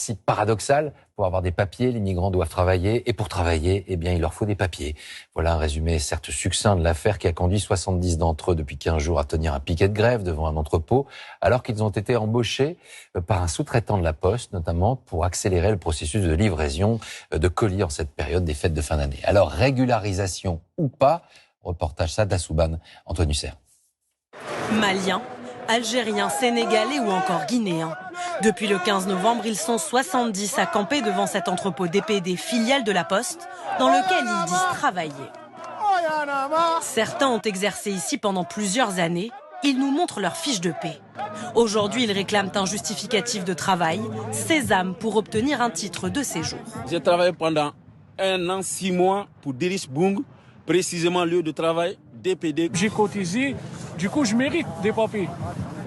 principe paradoxal. Pour avoir des papiers, les migrants doivent travailler. Et pour travailler, eh bien, il leur faut des papiers. Voilà un résumé certes succinct de l'affaire qui a conduit 70 d'entre eux depuis 15 jours à tenir un piquet de grève devant un entrepôt, alors qu'ils ont été embauchés par un sous-traitant de la Poste, notamment pour accélérer le processus de livraison de colis en cette période des fêtes de fin d'année. Alors, régularisation ou pas, reportage ça d'Assouban, Antoine Husser. Maliens, Algériens, Sénégalais ou encore Guinéens. Depuis le 15 novembre, ils sont 70 à camper devant cet entrepôt DPD filiale de la Poste, dans lequel ils disent travailler. Certains ont exercé ici pendant plusieurs années. Ils nous montrent leur fiche de paie. Aujourd'hui, ils réclament un justificatif de travail, sésame, pour obtenir un titre de séjour. J'ai travaillé pendant 1 an, 6 mois pour Diris Bung, précisément lieu de travail DPD. J'ai cotisé, du coup je mérite des papiers.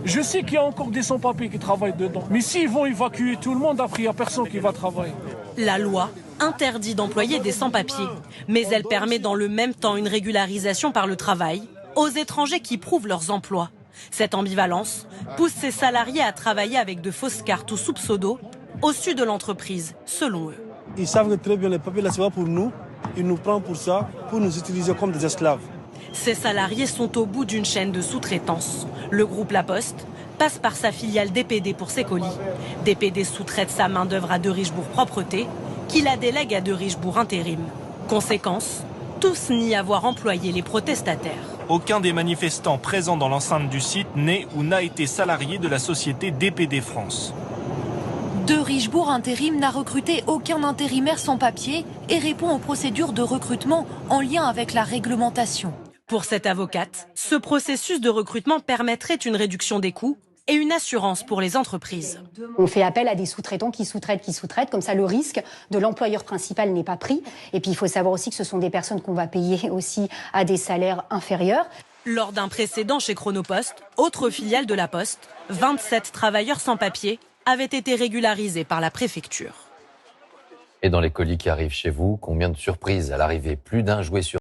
Je sais qu'il y a encore des sans-papiers qui travaillent dedans. Mais s'ils vont évacuer tout le monde, après il n'y a personne qui va travailler. La loi interdit d'employer des sans-papiers, mais elle permet dans le même temps une régularisation par le travail aux étrangers qui prouvent leurs emplois. Cette ambivalence pousse ces salariés à travailler avec de fausses cartes ou sous pseudo au sud de l'entreprise, selon eux. Ils savent très bien les papiers, là c'est pas pour nous. Ils nous prennent pour ça, pour nous utiliser comme des esclaves. Ces salariés sont au bout d'une chaîne de sous-traitance. Le groupe La Poste passe par sa filiale DPD pour ses colis. DPD sous-traite sa main-d'œuvre à De Richebourg Propreté, qui la délègue à De Richebourg Intérim. Conséquence, tous nient avoir employé les protestataires. Aucun des manifestants présents dans l'enceinte du site n'est ou n'a été salarié de la société DPD France. De Richebourg Intérim n'a recruté aucun intérimaire sans papier et répond aux procédures de recrutement en lien avec la réglementation. Pour cette avocate, ce processus de recrutement permettrait une réduction des coûts et une assurance pour les entreprises. On fait appel à des sous-traitants qui sous-traitent, comme ça le risque de l'employeur principal n'est pas pris. Et puis il faut savoir aussi que ce sont des personnes qu'on va payer aussi à des salaires inférieurs. Lors d'un précédent chez Chronopost, autre filiale de la Poste, 27 travailleurs sans papier avaient été régularisés par la préfecture. Et dans les colis qui arrivent chez vous, combien de surprises à l'arrivée? Plus d'un jouet sur